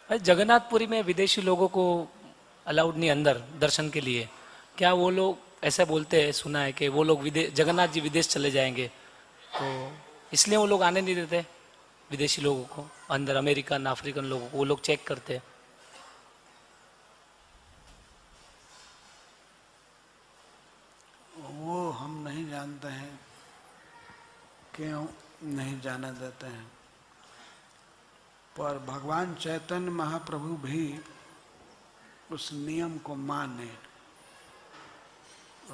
भाई जगन्नाथपुरी में विदेशी लोगों को अलाउड नहीं अंदर दर्शन के लिए। क्या वो लोग ऐसा बोलते हैं, सुना है कि वो लोग विदेश, जगन्नाथ जी विदेश चले जाएंगे, तो इसलिए वो लोग आने नहीं देते विदेशी लोगों को अंदर। अमेरिकन अफ्रीकन लोगों को वो लोग चेक करते हैं। वो हम नहीं जानते हैं क्यों नहीं जाने देते हैं, पर भगवान चैतन्य महाप्रभु भी उस नियम को माने।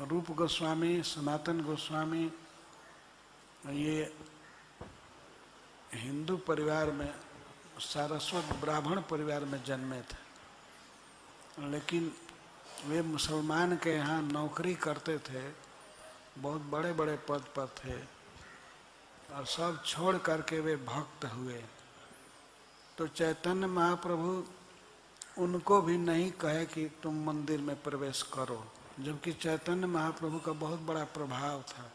रूप गोस्वामी, सनातन गोस्वामी ये हिंदू परिवार में, सारस्वत ब्राह्मण परिवार में जन्मे थे, लेकिन वे मुसलमान के यहाँ नौकरी करते थे, बहुत बड़े बड़े पद पर थे, और सब छोड़ करके वे भक्त हुए। तो चैतन्य महाप्रभु उनको भी नहीं कहे कि तुम मंदिर में प्रवेश करो, जबकि चैतन्य महाप्रभु का बहुत बड़ा प्रभाव था।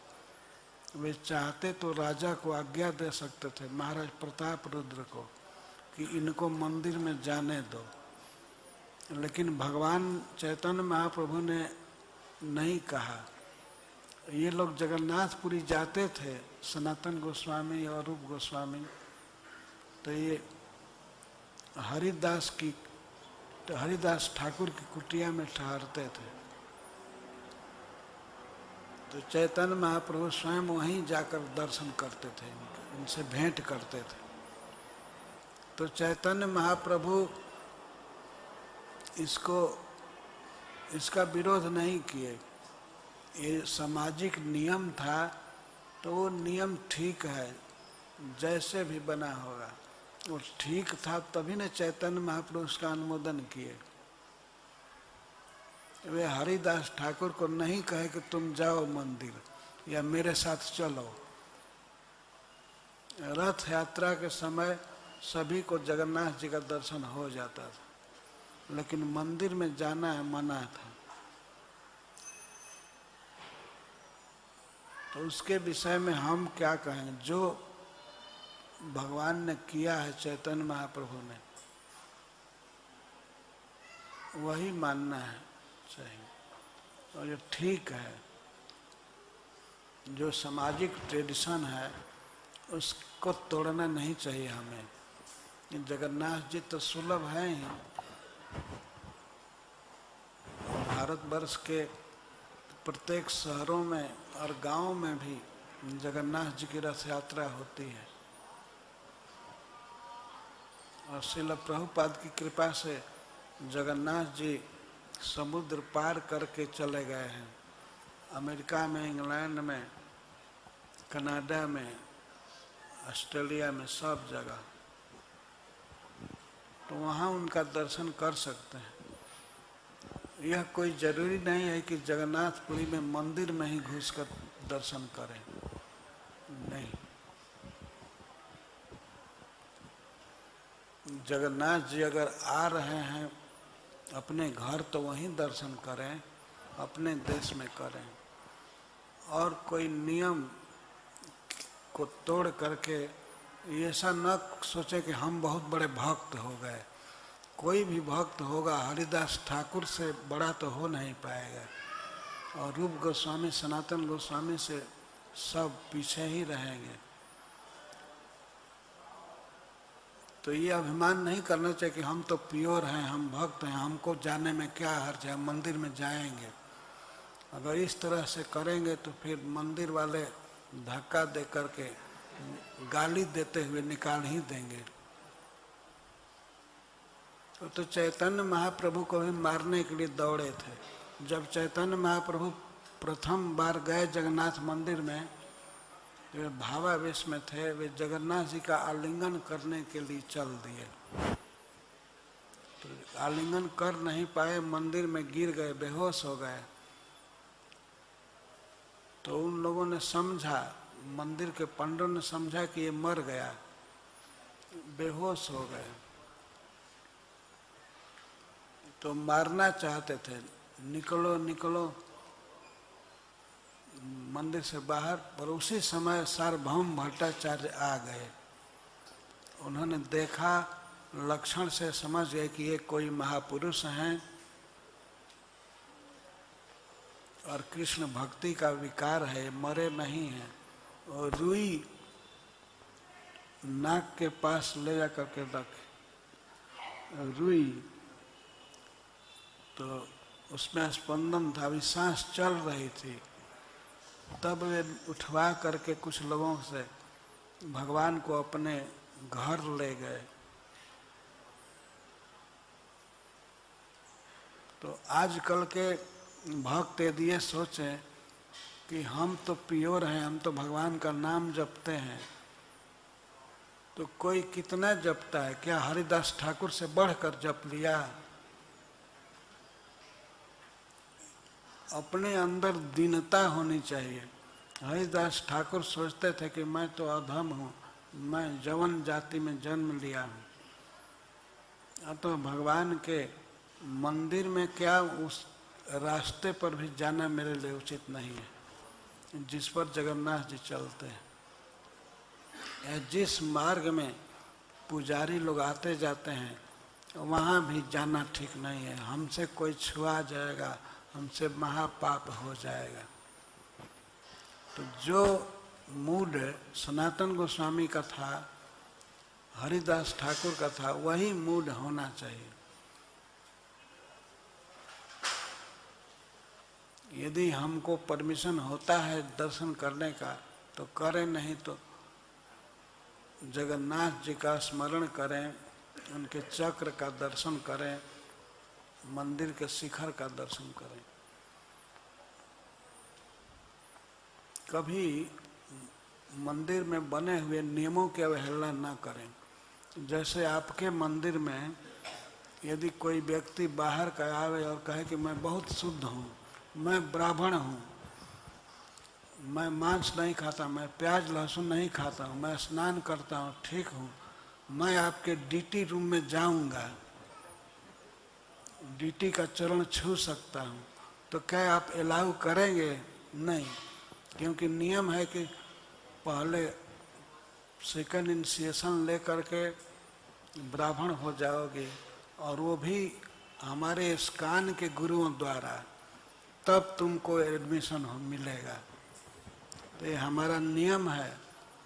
वे चाहते तो राजा को आज्ञा दे सकते थे, महाराज प्रताप रुद्र को, कि इनको मंदिर में जाने दो, लेकिन भगवान चैतन्य महाप्रभु ने नहीं कहा। ये लोग जगन्नाथपुरी जाते थे, सनातन गोस्वामी और रूप गोस्वामी, तो ये हरिदास ठाकुर की कुटिया में ठहरते थे। तो चैतन्य महाप्रभु स्वयं वहीं जाकर दर्शन करते थे, इनसे भेंट करते थे। तो चैतन्य महाप्रभु इसका विरोध नहीं किए। ये सामाजिक नियम था, तो वो नियम ठीक है, जैसे भी बना होगा वो ठीक था, तभी ने चैतन्य महाप्रभु उसका अनुमोदन किए। वे हरिदास ठाकुर को नहीं कहे कि तुम जाओ मंदिर या मेरे साथ चलो। रथ यात्रा के समय सभी को जगन्नाथ जी का दर्शन हो जाता था, लेकिन मंदिर में जाना मना था। तो उसके विषय में हम क्या कहेंगे? जो भगवान ने किया है चैतन्य महाप्रभु ने, वही मानना है चाहिए, और ये ठीक है। जो सामाजिक ट्रेडिशन है उसको तोड़ना नहीं चाहिए हमें। जगन्नाथ जी तो सुलभ हैं ही। भारतवर्ष के प्रत्येक शहरों में और गांव में भी जगन्नाथ जी की रथ यात्रा होती है, और श्रील प्रभुपाद की कृपा से जगन्नाथ जी समुद्र पार करके चले गए हैं। अमेरिका में, इंग्लैंड में, कनाडा में, ऑस्ट्रेलिया में, सब जगह। तो वहाँ उनका दर्शन कर सकते हैं। यह कोई जरूरी नहीं है कि जगन्नाथपुरी में मंदिर में ही घुसकर दर्शन करें, नहीं। जगन्नाथ जी अगर आ रहे हैं अपने घर, तो वहीं दर्शन करें, अपने देश में करें, और कोई नियम को तोड़ करके ऐसा न सोचे कि हम बहुत बड़े भक्त हो गए। कोई भी भक्त होगा हरिदास ठाकुर से बड़ा तो हो नहीं पाएगा, और रूप गोस्वामी, सनातन गोस्वामी से सब पीछे ही रहेंगे। तो ये अभिमान नहीं करना चाहिए कि हम तो प्योर हैं, हम भक्त हैं, हमको जाने में क्या हर्ज है, मंदिर में जाएंगे। अगर इस तरह से करेंगे तो फिर मंदिर वाले धक्का दे करके, गाली देते हुए निकाल ही देंगे। तो चैतन्य महाप्रभु को भी मारने के लिए दौड़े थे। जब चैतन्य महाप्रभु प्रथम बार गए जगन्नाथ मंदिर में, वे भावावेश में थे, वे जगन्नाथ जी का आलिंगन करने के लिए चल दिए। तो आलिंगन कर नहीं पाए, मंदिर में गिर गए, बेहोश हो गए। तो उन लोगों ने समझा, मंदिर के पंडितों ने समझा कि ये मर गया, बेहोश हो गए। तो मारना चाहते थे, निकलो निकलो मंदिर से बाहर, पर उसी समय सार्वभौम भट्टाचार्य आ गए। उन्होंने देखा लक्षण से समझ गए कि ये कोई महापुरुष हैं और कृष्ण भक्ति का विकार है, मरे नहीं हैं। और रुई नाक के पास ले जा करके रखे, रुई तो उसमें स्पंदन था, अभी सांस चल रही थी, तब वे उठवा करके कुछ लोगों से भगवान को अपने घर ले गए। तो आजकल के भक्त यदि ये सोचें कि हम तो प्योर हैं, हम तो भगवान का नाम जपते हैं, तो कोई कितना जपता है? क्या हरिदास ठाकुर से बढ़कर जप लिया? अपने अंदर दीनता होनी चाहिए। हरिदास ठाकुर सोचते थे कि मैं तो अधम हूँ, मैं जवन जाति में जन्म लिया हूँ, तो भगवान के मंदिर में क्या उस रास्ते पर भी जाना मेरे लिए उचित नहीं है जिस पर जगन्नाथ जी चलते हैं। जिस मार्ग में पुजारी लोग आते जाते हैं वहाँ भी जाना ठीक नहीं है। हमसे कोई छुआ जाएगा, हमसे महापाप हो जाएगा। तो जो मूड सनातन गोस्वामी का था, हरिदास ठाकुर का था, वही मूड होना चाहिए। यदि हमको परमिशन होता है दर्शन करने का तो करें, नहीं तो जगन्नाथ जी का स्मरण करें, उनके चक्र का दर्शन करें, मंदिर के शिखर का दर्शन करें। कभी मंदिर में बने हुए नियमों की अवहेलना न करें। जैसे आपके मंदिर में यदि कोई व्यक्ति बाहर का आवे और कहे कि मैं बहुत शुद्ध हूँ, मैं ब्राह्मण हूँ, मैं मांस नहीं खाता, मैं प्याज लहसुन नहीं खाता हूँ, मैं स्नान करता हूँ, ठीक हूँ, मैं आपके डीटी रूम में जाऊँगा, डीटी का चरण छू सकता हूँ, तो क्या आप अलाउ करेंगे? नहीं, क्योंकि नियम है कि पहले सेकंड इनिशिएशन ले करके ब्राह्मण हो जाओगे, और वो भी हमारे इस्कान के गुरुओं द्वारा, तब तुमको एडमिशन मिलेगा। तो ये हमारा नियम है।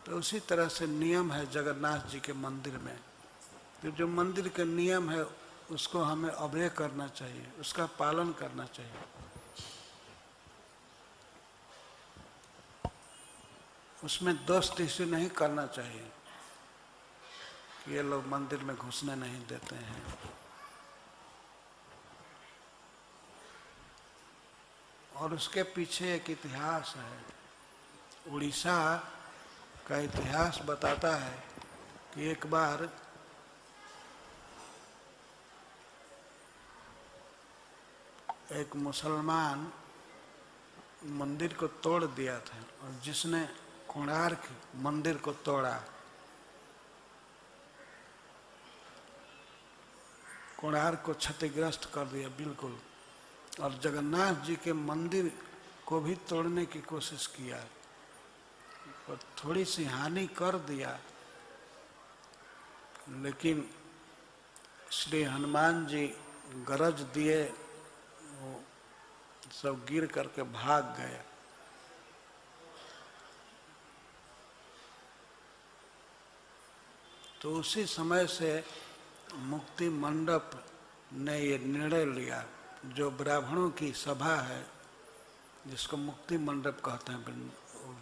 तो उसी तरह से नियम है जगन्नाथ जी के मंदिर में। तो जो मंदिर के नियम है उसको हमें ऑबे करना चाहिए, उसका पालन करना चाहिए। उसमें दोस्त इश्यू नहीं करना चाहिए कि ये लोग मंदिर में घुसने नहीं देते हैं। और उसके पीछे एक इतिहास है। उड़ीसा का इतिहास बताता है कि एक बार एक मुसलमान मंदिर को तोड़ दिया था, और जिसने कोणार्क मंदिर को तोड़ा, कोणार्क को क्षतिग्रस्त कर दिया बिल्कुल, और जगन्नाथ जी के मंदिर को भी तोड़ने की कोशिश किया और थोड़ी सी हानि कर दिया, लेकिन श्री हनुमान जी गरज दिए, वो सब गिर करके भाग गए। तो उसी समय से मुक्ति मंडप ने ये निर्णय लिया, जो ब्राह्मणों की सभा है जिसको मुक्ति मंडप कहते हैं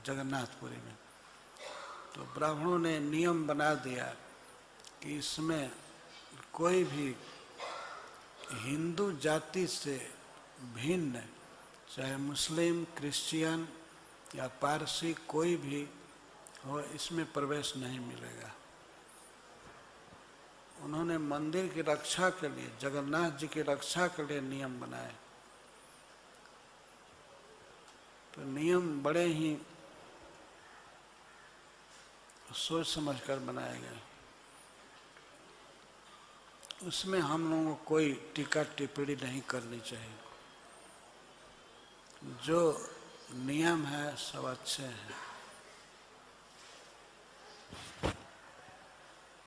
जगन्नाथपुरी में, तो ब्राह्मणों ने नियम बना दिया कि इसमें कोई भी हिंदू जाति से भिन्न, चाहे मुस्लिम, क्रिश्चियन या पारसी कोई भी हो, इसमें प्रवेश नहीं मिलेगा। उन्होंने मंदिर की रक्षा के लिए, जगन्नाथ जी की रक्षा के लिए नियम बनाए। तो नियम बड़े ही सोच समझकर बनाए गए। उसमें हम लोगों को कोई टीका टिप्पणी नहीं करनी चाहिए। जो नियम है सब अच्छे हैं।